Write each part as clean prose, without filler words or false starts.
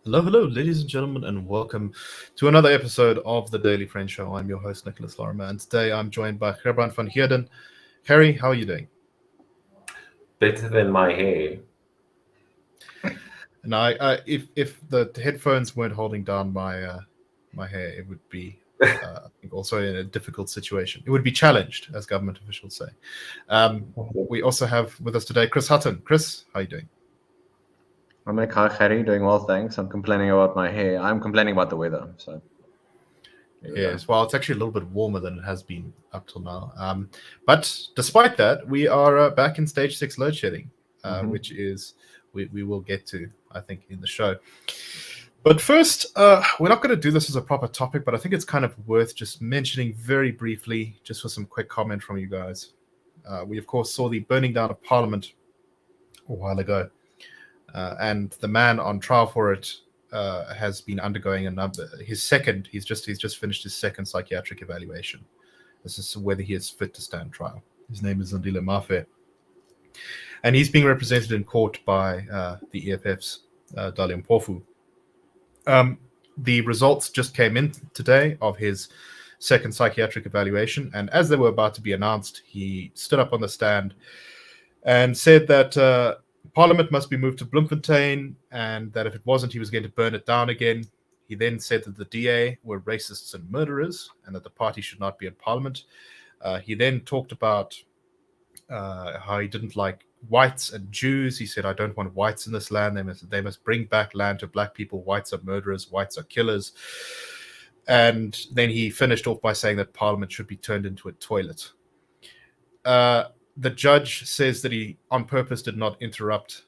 Hello, ladies and gentlemen, and welcome to another episode of the Daily Friend Show. I'm your host, Nicholas Lorimer, and today I'm joined by Gerbrandt van Heerden. Harry, how are you doing? Better than my hair. And if the headphones weren't holding down my my hair, it would be I think also in a difficult situation. It would be challenged, as government officials say. We also have with us today Chris Hattingh. Chris, how are you doing? I'm okay, Harry, doing well, thanks. I'm complaining about my hair. I'm complaining about the weather. So yes, well, it's actually a little bit warmer than it has been up till now. But despite that, we are back in stage 6 load shedding, which is we will get to, I think, in the show. But first, we're not going to do this as a proper topic, but I think it's kind of worth just mentioning very briefly, just for some quick comment from you guys. We, of course, saw the burning down of Parliament a while ago. And the man on trial for it has been undergoing he's just finished his second psychiatric evaluation. This is whether he is fit to stand trial. His name is Zandile Mafe, and he's being represented in court by the EFF's Dali Mpofu. The results just came in today of his second psychiatric evaluation, and as they were about to be announced, he stood up on the stand and said that Parliament must be moved to Bloemfontein, and that if it wasn't, he was going to burn it down again. He then said that the DA were racists and murderers, and that the party should not be in Parliament. He then talked about how he didn't like whites and Jews. He said, "I don't want whites in this land. They must bring back land to black people. Whites are murderers. Whites are killers." And then he finished off by saying that Parliament should be turned into a toilet. The judge says that he, on purpose, did not interrupt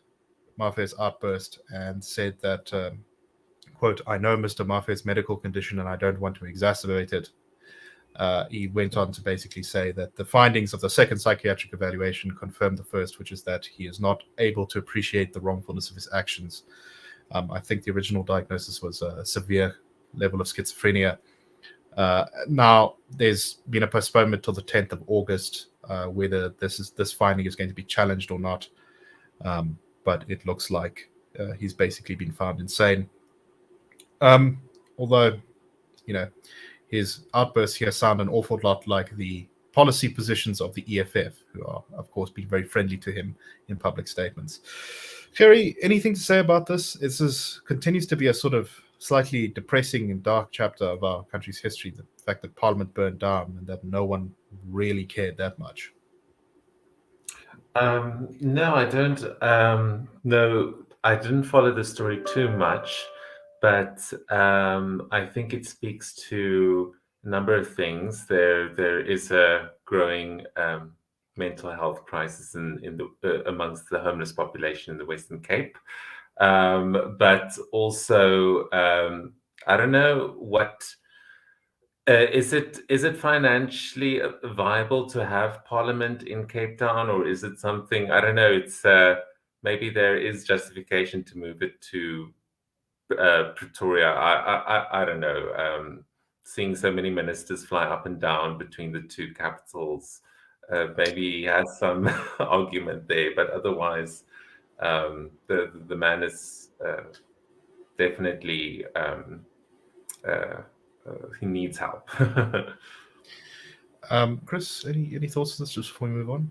Mafe's outburst and said that, quote, "I know Mr. Mafe's medical condition and I don't want to exacerbate it." He went on to basically say that the findings of the second psychiatric evaluation confirmed the first, which is that he is not able to appreciate the wrongfulness of his actions. I think the original diagnosis was a severe level of schizophrenia. Now, there's been a postponement till the 10th of August, whether this finding is going to be challenged or not. But it looks like he's basically been found insane. Although, his outbursts here sound an awful lot like the policy positions of the EFF, who are, of course, being very friendly to him in public statements. Kerry, anything to say about this? This continues to be a sort of slightly depressing and dark chapter of our country's history, the fact that Parliament burned down and that no one really cared that much. No, I don't. No, I didn't follow the story too much, but I think it speaks to a number of things. There is a growing mental health crisis amongst the homeless population in the Western Cape. But also, I don't know what is it financially viable to have Parliament in Cape Town, or is it something, I don't know, it's maybe there is justification to move it to Pretoria. I don't know. Seeing so many ministers fly up and down between the two capitals, maybe he has some argument there, but otherwise the man is definitely he needs help. Chris, any thoughts on this just before we move on?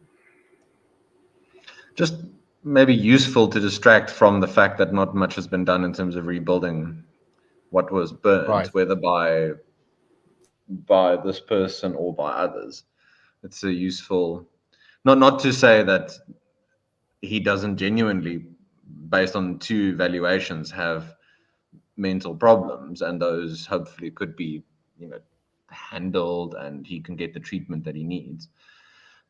Just maybe useful to distract from the fact that not much has been done in terms of rebuilding what was burnt, right, whether by this person or by others. It's a useful, not to say that he doesn't genuinely, based on 2 evaluations, have mental problems, and those hopefully could be, handled, and he can get the treatment that he needs.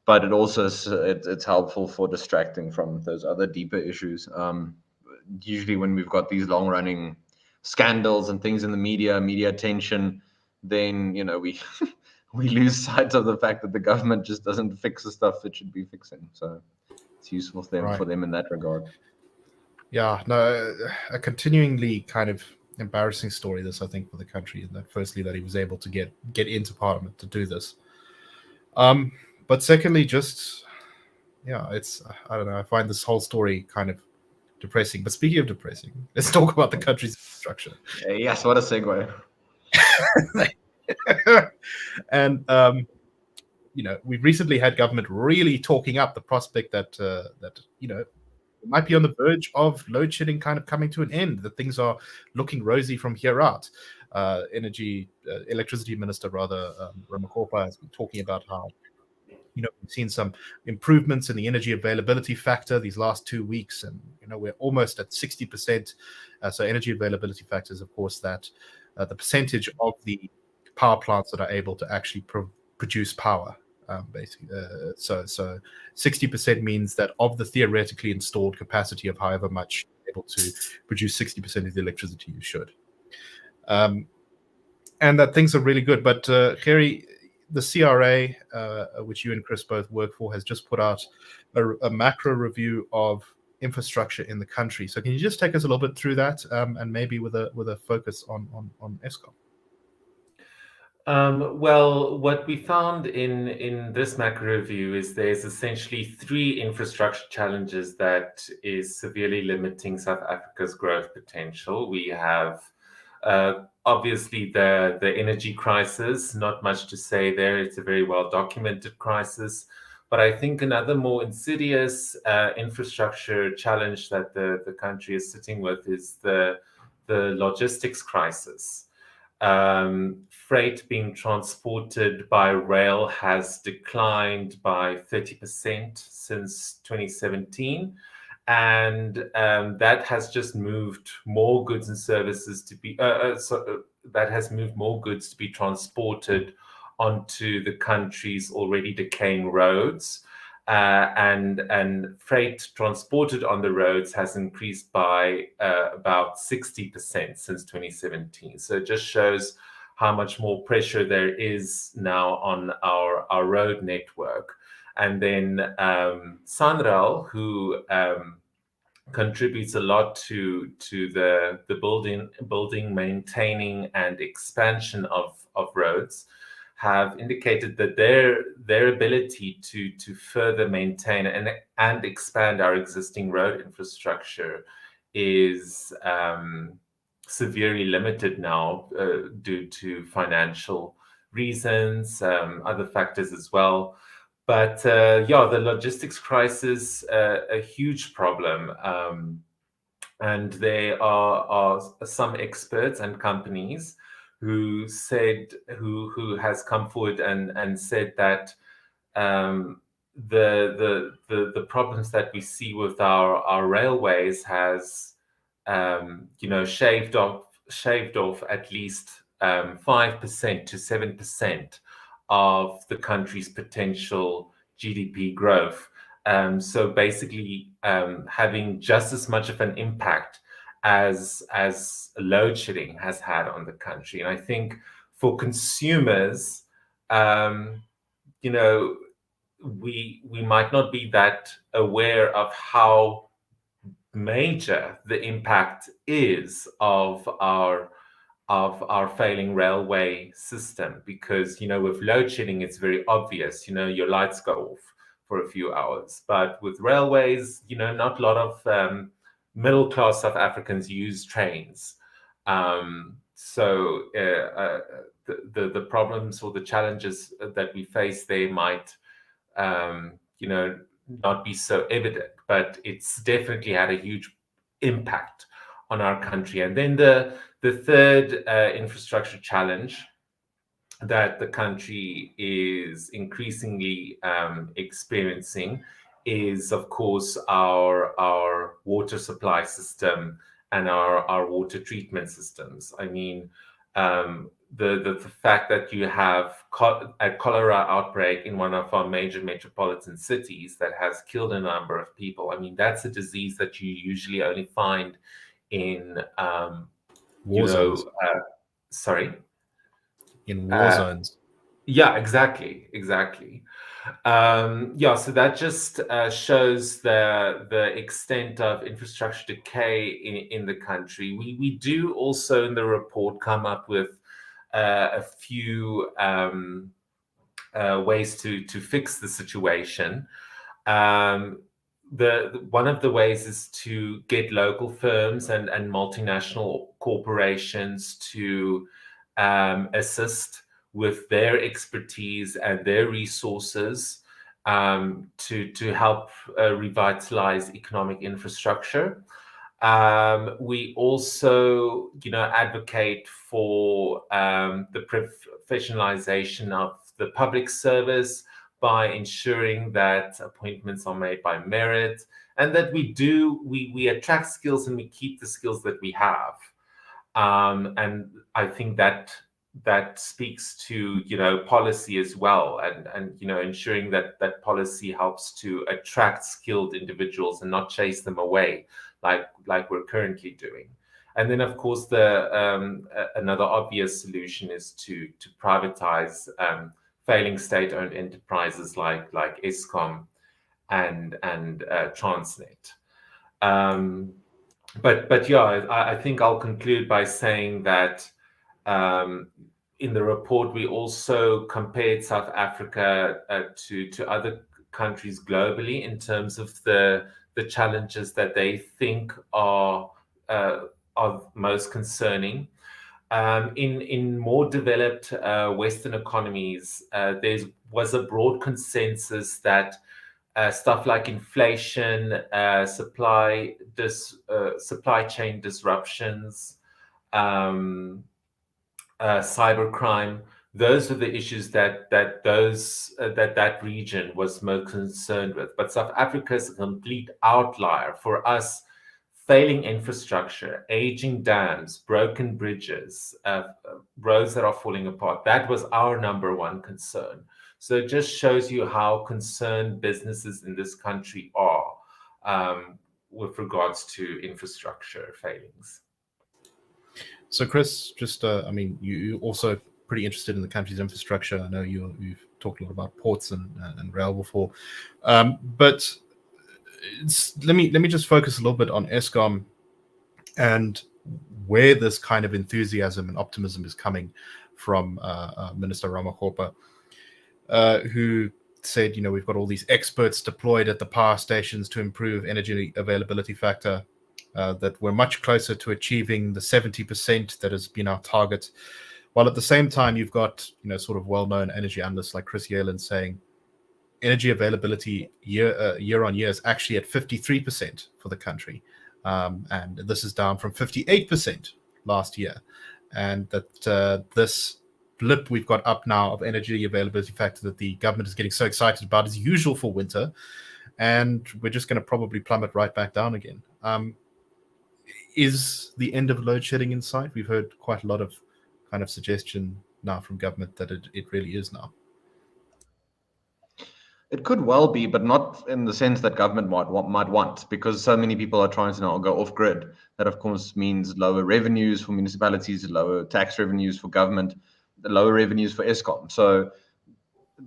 But it also it's helpful for distracting from those other deeper issues. Usually, when we've got these long-running scandals and things in the media attention, then we lose sight of the fact that the government just doesn't fix the stuff it should be fixing. So it's useful for them in that regard. Yeah, no, a continuingly kind of embarrassing story, this, I think, for the country, and that firstly that he was able to get into Parliament to do this. But secondly, just it's, I don't know, I find this whole story kind of depressing. But speaking of depressing, let's talk about the country's infrastructure. Yes, what a segue. And we've recently had government really talking up the prospect that it might be on the verge of load shedding kind of coming to an end, that things are looking rosy from here out. Electricity Minister, Ramakopa, has been talking about how we've seen some improvements in the energy availability factor these last 2 weeks, and we're almost at 60%. So energy availability factor is, of course, that the percentage of the power plants that are able to actually produce power. Basically, so 60% means that of the theoretically installed capacity of however much you're able to produce 60% of the electricity you should, and that things are really good. But Harry, the CRA, which you and Chris both work for, has just put out a macro review of infrastructure in the country. So can you just take us a little bit through that, and maybe with a focus on Eskom? Well, what we found in this macro review is there's essentially 3 infrastructure challenges that is severely limiting South Africa's growth potential. We have obviously the energy crisis, not much to say there. It's a very well documented crisis. But I think another more insidious infrastructure challenge that the country is sitting with is the logistics crisis. Freight being transported by rail has declined by 30% since 2017, and that has just moved more goods and services to be that has moved more goods to be transported onto the country's already decaying roads. And freight transported on the roads has increased by about 60% since 2017. So it just shows how much more pressure there is now on our road network. And then Sanral, who contributes a lot to the building, maintaining, and expansion of roads, have indicated that their ability to further maintain and expand our existing road infrastructure is severely limited now due to financial reasons, other factors as well. But the logistics crisis, a huge problem. And there are some experts and companies who has come forward and said that the problems that we see with our railways has shaved off at least 5% to 7% of the country's potential GDP growth. So basically, having just as much of an impact as load shedding has had on the country. And I think for consumers, we might not be that aware of how major the impact is of our failing railway system, because with load shedding it's very obvious. Your lights go off for a few hours, but with railways, not a lot of middle class South Africans use trains. So the problems or the challenges that we face there might not be so evident, but it's definitely had a huge impact on our country. And then the third infrastructure challenge that the country is increasingly experiencing is, of course, our water supply system and our water treatment systems. I mean, the fact that you have a cholera outbreak in one of our major metropolitan cities that has killed a number of people. I mean, that's a disease that you usually only find in war zones. Sorry? In war zones. Yeah, exactly. So that just shows the extent of infrastructure decay in the country. We do also in the report come up with a few ways to fix the situation. One of the ways is to get local firms and multinational corporations to assist with their expertise and their resources to help revitalize economic infrastructure. We also, advocate for the professionalization of the public service by ensuring that appointments are made by merit, and that we attract skills and we keep the skills that we have. And I think that speaks to policy as well, and ensuring that policy helps to attract skilled individuals and not chase them away like we're currently doing. And then of course another obvious solution is to privatize failing state-owned enterprises like Eskom and Transnet. But yeah, I think I'll conclude by saying that in the report we also compared South Africa to other countries globally in terms of the challenges that they think are most concerning. In more developed Western economies, there was a broad consensus that stuff like inflation, supply chain disruptions, cybercrime, those are the issues that region was most concerned with. But South Africa is a complete outlier. For us, failing infrastructure, aging dams, broken bridges, roads that are falling apart, that was our number one concern. So it just shows you how concerned businesses in this country are with regards to infrastructure failings. So, Chris, just you're also pretty interested in the country's infrastructure. I know you've talked a lot about ports and rail before, but let me just focus a little bit on Eskom and where this kind of enthusiasm and optimism is coming from. Minister Ramokgopa, who said, we've got all these experts deployed at the power stations to improve energy availability factor, that we're much closer to achieving the 70% that has been our target. While at the same time, you've got, sort of well-known energy analysts like Chris Hattingh saying energy availability year on year is actually at 53% for the country. And this is down from 58% last year. And that this blip we've got up now of energy availability factor that the government is getting so excited about is usual for winter. And we're just going to probably plummet right back down again. Is the end of load shedding in sight? We've heard quite a lot of kind of suggestion now from government that it really is now. It could well be, but not in the sense that government might want, because so many people are trying to now go off grid. That, of course, means lower revenues for municipalities, lower tax revenues for government, lower revenues for Eskom. So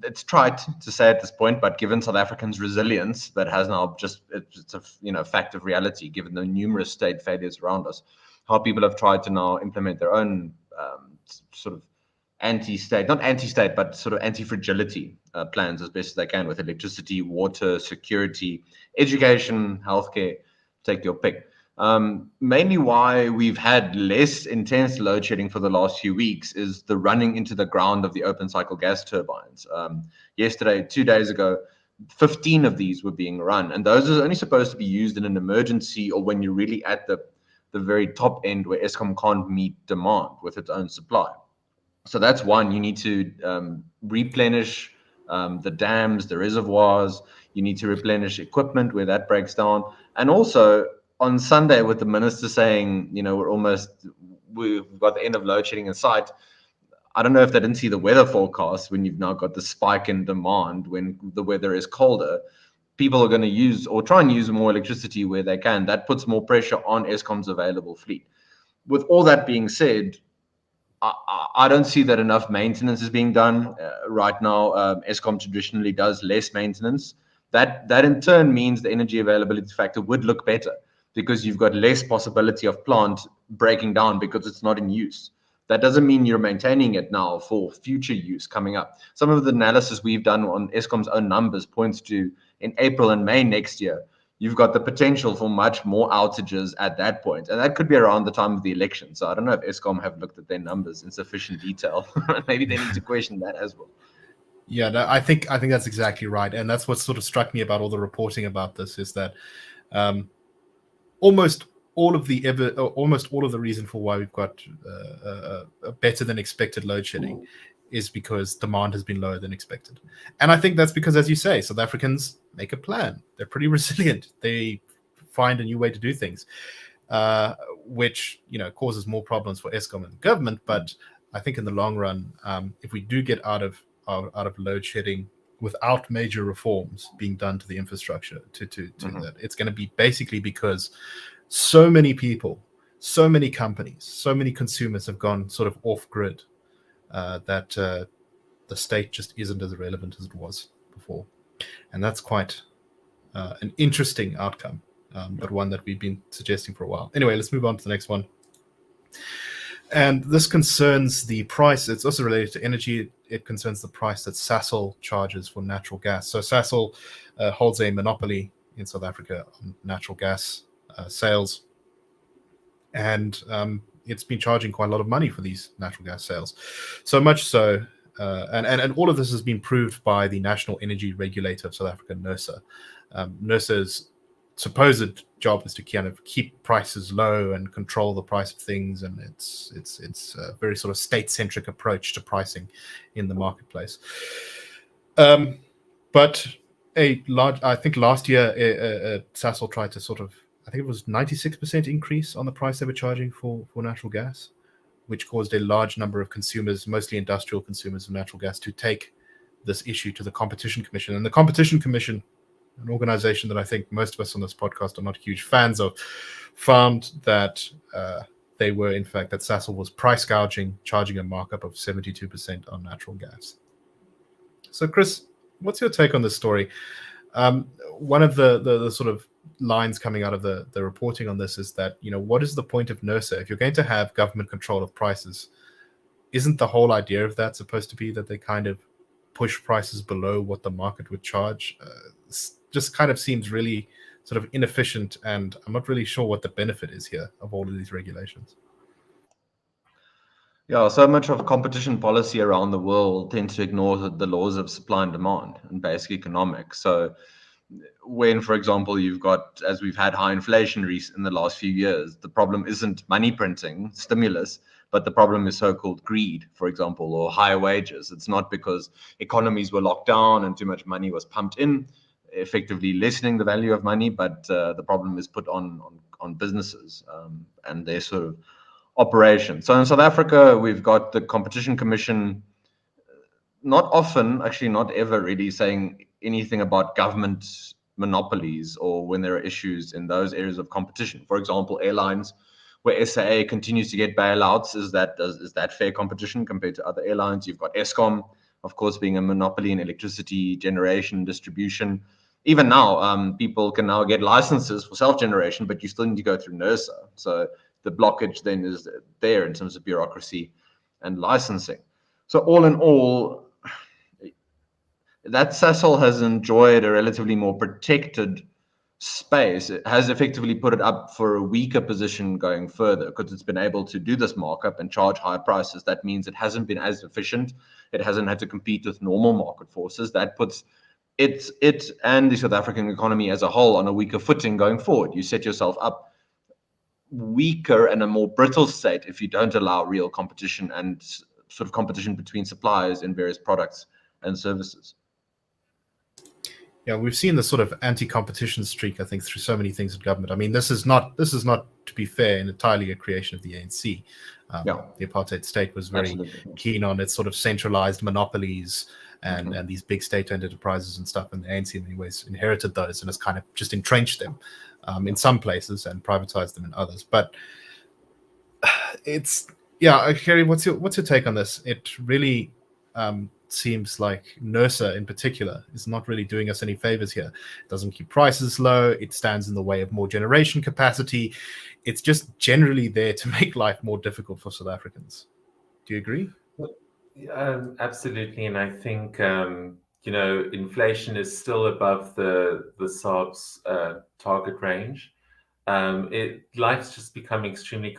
it's trite to say at this point, but given South Africans' resilience, that has now it's a fact of reality, given the numerous state failures around us, how people have tried to now implement their own sort of not anti-state, but sort of anti-fragility plans as best as they can with electricity, water, security, education, healthcare, take your pick. Mainly why we've had less intense load shedding for the last few weeks is the running into the ground of the open cycle gas turbines. Yesterday, 2 days ago, 15 of these were being run, and those are only supposed to be used in an emergency or when you're really at the very top end where Eskom can't meet demand with its own supply. So that's one. You need to replenish the dams, the reservoirs. You need to replenish equipment where that breaks down. And also on Sunday, with the minister saying, we've got the end of load shedding in sight. I don't know if they didn't see the weather forecast when you've now got the spike in demand when the weather is colder. People are going to use or try and use more electricity where they can. That puts more pressure on Eskom's available fleet. With all that being said, I don't see that enough maintenance is being done right now. Eskom traditionally does less maintenance. That in turn means the energy availability factor would look better because you've got less possibility of plant breaking down because it's not in use. That doesn't mean you're maintaining it now for future use coming up. Some of the analysis we've done on Eskom's own numbers points to in April and May next year, you've got the potential for much more outages at that point. And that could be around the time of the election. So I don't know if Eskom have looked at their numbers in sufficient detail. Maybe they need to question that as well. Yeah, no, I think that's exactly right. And that's what sort of struck me about all the reporting about this is that almost all of the reason for why we've got a better than expected load shedding is because demand has been lower than expected. And I think that's because, as you say, South Africans make a plan. They're pretty resilient. They find a new way to do things, which causes more problems for Eskom and the government. But I think in the long run, if we do get out of load shedding without major reforms being done to the infrastructure to that, it's going to be basically because so many people, so many companies, so many consumers have gone sort of off grid that the state just isn't as relevant as it was before. And that's quite an interesting outcome, but one that we've been suggesting for a while. Anyway, let's move on to the next one. And this concerns the price. It's also related to energy. It concerns the price that Sasol charges for natural gas. So Sasol holds a monopoly in South Africa on natural gas sales. And it's been charging quite a lot of money for these natural gas sales. So much so, and all of this has been proved by the National Energy Regulator of South Africa, NERSA. NERSA's supposed job is to kind of keep prices low and control the price of things, and it's a very sort of state-centric approach to pricing in the marketplace. But I think last year Sasol tried to sort of, I think it was 96% increase on the price they were charging for natural gas, which caused a large number of consumers, mostly industrial consumers of natural gas, to take this issue to the Competition Commission. And the Competition Commission, an organization that I think most of us on this podcast are not huge fans of, found that they were, in fact, that Sasol was price gouging, charging a markup of 72% on natural gas. So, Chris, what's your take on this story? One of the sort of lines coming out of the reporting on this is that, what is the point of NERSA? If you're going to have government control of prices, isn't the whole idea of that supposed to be that they kind of push prices below what the market would charge? Just kind of seems really sort of inefficient, and I'm not really sure what the benefit is here of all of these regulations. Yeah, so much of competition policy around the world tends to ignore the laws of supply and demand and basic economics. So when, for example, you've got, as we've had high inflation in the last few years, the problem isn't money printing, stimulus, but the problem is so-called greed, for example, or higher wages. It's not because economies were locked down and too much money was pumped in, effectively lessening the value of money, but the problem is put on businesses and their sort of operation. So in South Africa, we've got the Competition Commission not often, actually not ever really saying anything about government monopolies or when there are issues in those areas of competition. For example, airlines, where SAA continues to get bailouts, is that fair competition compared to other airlines? You've got Eskom, of course, being a monopoly in electricity generation, distribution. Even now, people can now get licenses for self-generation, but you still need to go through NERSA. So the blockage then is there in terms of bureaucracy and licensing. So all in all, that Sasol has enjoyed a relatively more protected space. It has effectively put it up for a weaker position going further because it's been able to do this markup and charge higher prices. That means it hasn't been as efficient. It hasn't had to compete with normal market forces. That puts it and the South African economy as a whole on a weaker footing going forward. You set yourself up weaker and a more brittle state if you don't allow real competition and sort of competition between suppliers in various products and services. Yeah, we've seen the sort of anti-competition streak, I think, through so many things in government. I mean, this is not, to be fair, entirely a creation of the ANC. The apartheid state was very keen on its sort of centralized monopolies and these big state-owned enterprises and stuff. And the ANC, in many ways, inherited those and has kind of just entrenched them in some places and privatized them in others. But Yeah, Kerry, what's your take on this? It really seems like NERSA in particular is not really doing us any favors here. It doesn't keep prices low. It stands in the way of more generation capacity. It's just generally there to make life more difficult for South Africans. Do you agree? Absolutely, and I think inflation is still above the SARB's target range. Life's just becoming extremely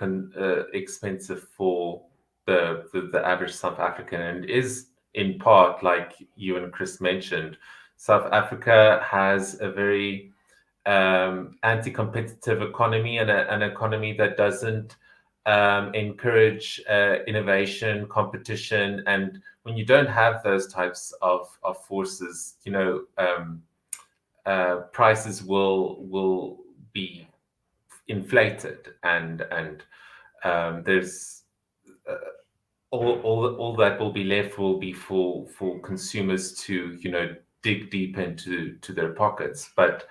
expensive for the average South African, and is in part, like you and Chris mentioned, South Africa has a very anti-competitive economy, and an economy that doesn't encourage innovation, competition, and when you don't have those types of forces, prices will be inflated, and there's all that will be left will be for consumers to dig deep into their pockets. But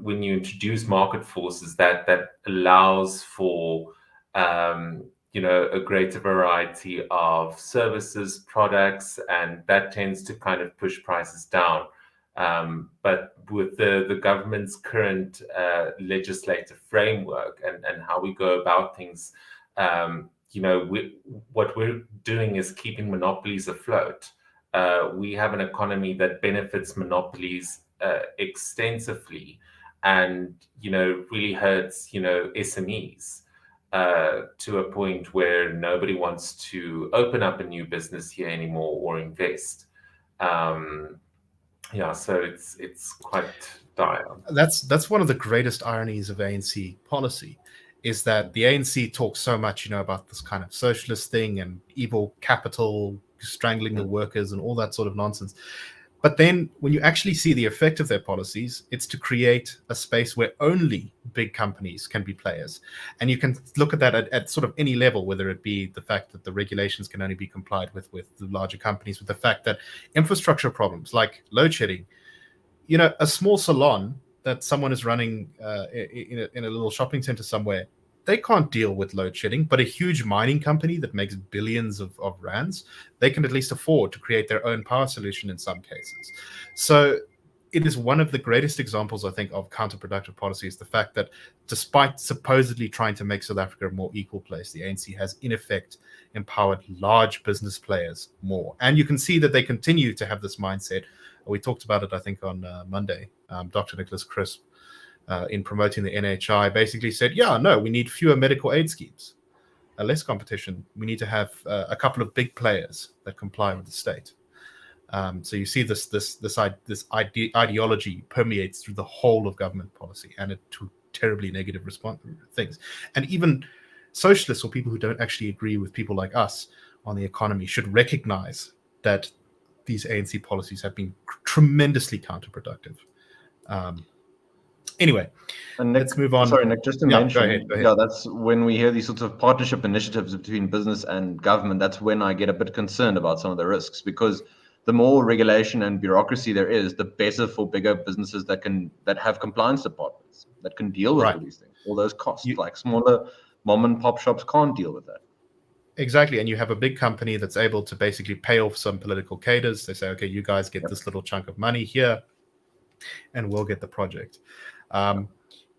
when you introduce market forces that allows for a greater variety of services, products, and that tends to kind of push prices down. But with the government's current legislative framework and how we go about things, what we're doing is keeping monopolies afloat. We have an economy that benefits monopolies extensively, and really hurts SMEs to a point where nobody wants to open up a new business here anymore or invest. So it's quite dire. That's one of the greatest ironies of ANC policy, is that the ANC talks so much, about this kind of socialist thing and evil capital strangling the workers and all that sort of nonsense. But then when you actually see the effect of their policies, it's to create a space where only big companies can be players. And you can look at that at sort of any level, whether it be the fact that the regulations can only be complied with the larger companies, with the fact that infrastructure problems like load shedding, a small salon that someone is running in a little shopping center somewhere, they can't deal with load shedding, but a huge mining company that makes billions of rands, they can at least afford to create their own power solution in some cases. So it is one of the greatest examples, I think, of counterproductive policy, is the fact that despite supposedly trying to make South Africa a more equal place, the ANC has in effect empowered large business players more. And you can see that they continue to have this mindset. We talked about it, I think, on Monday. Dr. Nicholas Crisp, in promoting the NHI, basically said, we need fewer medical aid schemes, less competition. We need to have a couple of big players that comply with the state. So you see this ideology permeates through the whole of government policy, and it to terribly negative things. And even socialists, or people who don't actually agree with people like us on the economy, should recognize that these ANC policies have been tremendously counterproductive. Anyway, and Nick, let's move on. Sorry, Nick, just to mention, go ahead. Yeah, that's when we hear these sorts of partnership initiatives between business and government, that's when I get a bit concerned about some of the risks, because the more regulation and bureaucracy there is, the better for bigger businesses that have compliance departments that can deal with all these things, all those costs. Like smaller mom and pop shops can't deal with that. Exactly. And you have a big company that's able to basically pay off some political cadres. They say, okay, you guys get this little chunk of money here, and we'll get the project.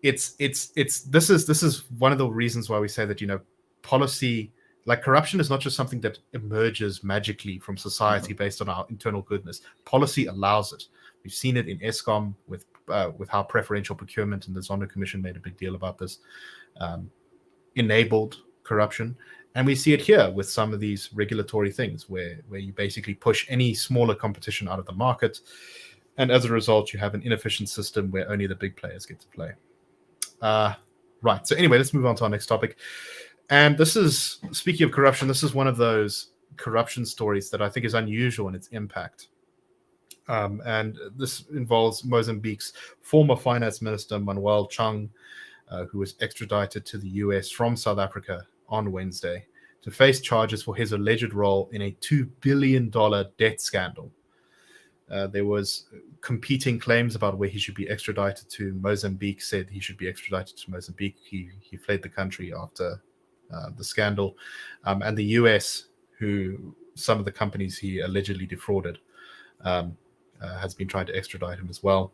This is one of the reasons why we say that, policy, like corruption, is not just something that emerges magically from society based on our internal goodness. Policy allows it. We've seen it in Eskom with how preferential procurement, and the Zondo Commission made a big deal about this, enabled corruption. And we see it here with some of these regulatory things where you basically push any smaller competition out of the market. And as a result, you have an inefficient system where only the big players get to play. Right. So anyway, let's move on to our next topic. And this is, speaking of corruption, this is one of those corruption stories that I think is unusual in its impact. And this involves Mozambique's former finance minister, Manuel Chang, who was extradited to the US from South Africa on Wednesday to face charges for his alleged role in a $2 billion debt scandal. There was competing claims about where he should be extradited to. Mozambique said he should be extradited to Mozambique. He fled the country after the scandal, and the US, who some of the companies he allegedly defrauded, has been trying to extradite him as well.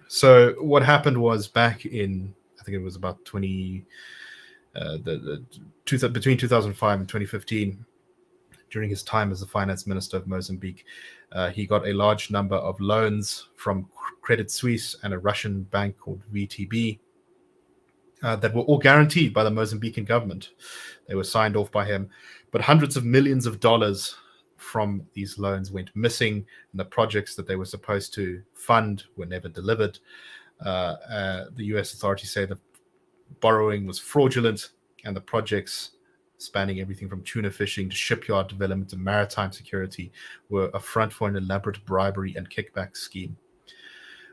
So what happened was back in, I think it was about between 2005 and 2015, during his time as the finance minister of Mozambique, he got a large number of loans from Credit Suisse and a Russian bank called VTB that were all guaranteed by the Mozambican government. They were signed off by him, but hundreds of millions of dollars from these loans went missing, and the projects that they were supposed to fund were never delivered. The US authorities say the borrowing was fraudulent, and the projects spanning everything from tuna fishing to shipyard development to maritime security were a front for an elaborate bribery and kickback scheme.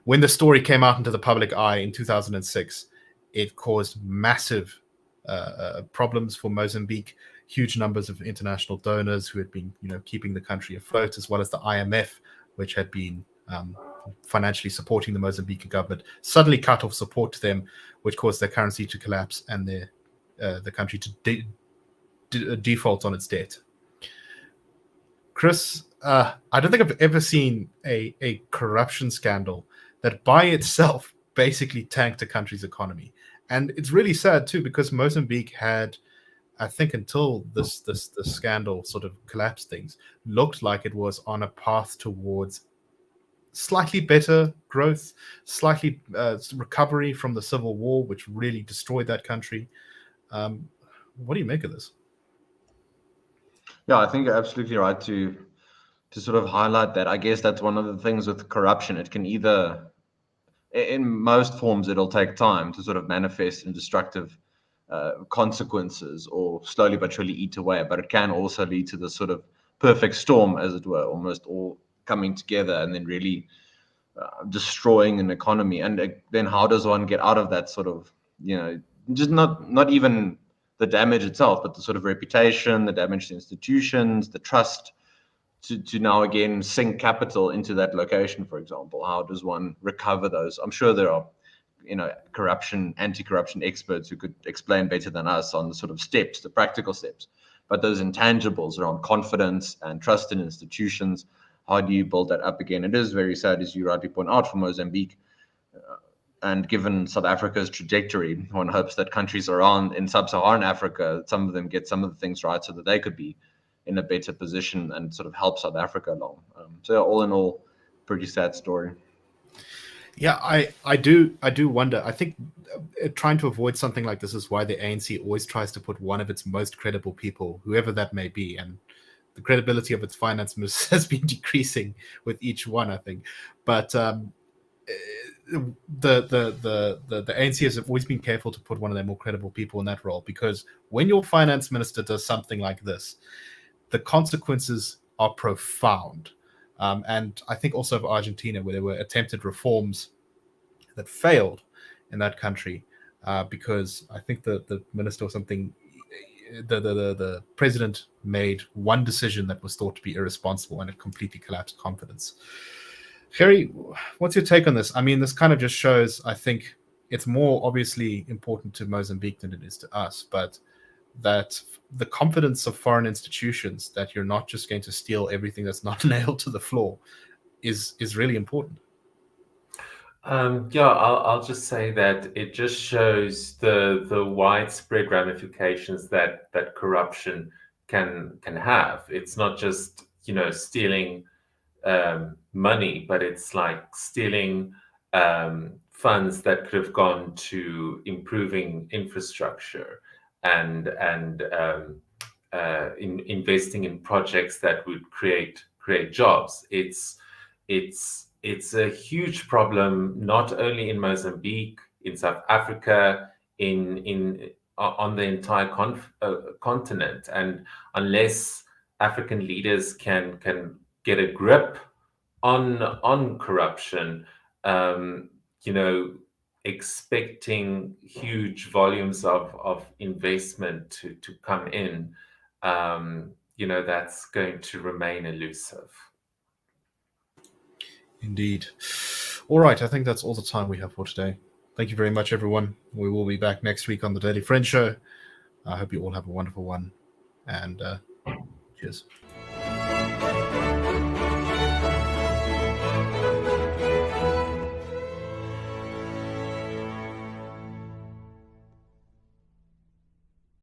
When the story came out into the public eye in 2006, it caused massive problems for Mozambique. Huge numbers of international donors who had been, keeping the country afloat, as well as the IMF, which had been financially supporting the Mozambican government, suddenly cut off support to them, which caused their currency to collapse and the country to default on its debt. Chris, I don't think I've ever seen a corruption scandal that by itself basically tanked a country's economy. And it's really sad too, because Mozambique had, I think until this scandal sort of collapsed things, looked like it was on a path towards slightly better growth, slightly recovery from the civil war, which really destroyed that country. What do you make of this? Yeah, I think you're absolutely right to sort of highlight that. I guess that's one of the things with corruption. It can either, in most forms, it'll take time to sort of manifest in destructive consequences or slowly but surely eat away. But it can also lead to the sort of perfect storm, as it were, almost all coming together and then really destroying an economy. And then how does one get out of that sort of, just not even the damage itself, but the sort of reputation, the damage to institutions, the trust to now again sink capital into that location, for example? How does one recover those? I'm sure there are, anti-corruption experts who could explain better than us on the sort of steps, the practical steps. But those intangibles around confidence and trust in institutions, how do you build that up again? It is very sad, as you rightly point out, for Mozambique. And given South Africa's trajectory, one hopes that countries around in sub-Saharan Africa, some of them get some of the things right so that they could be in a better position and sort of help South Africa along. So all in all, pretty sad story. Yeah, I do wonder. I think trying to avoid something like this is why the ANC always tries to put one of its most credible people, whoever that may be, and the credibility of its finance minister has been decreasing with each one, I think. But the ANC has always been careful to put one of their more credible people in that role, because when your finance minister does something like this, the consequences are profound. And I think also of Argentina, where there were attempted reforms that failed in that country, because I think the minister or something, the president made one decision that was thought to be irresponsible, and it completely collapsed confidence. Gerry, what's your take on this? I mean, this kind of just shows, I think it's more obviously important to Mozambique than it is to us, but that the confidence of foreign institutions that you're not just going to steal everything that's not nailed to the floor is really important. I'll just say that it just shows the widespread ramifications that corruption can have. It's not just stealing money, but it's like stealing funds that could have gone to improving infrastructure and investing in projects that would create jobs. It's a huge problem, not only in Mozambique, in South Africa, on the entire continent. And unless African leaders can get a grip on corruption, expecting huge volumes of investment to come in, that's going to remain elusive. Indeed. All right, I think that's all the time we have for today. Thank you very much, everyone. We will be back next week on the Daily Friend Show. I hope you all have a wonderful one, and cheers.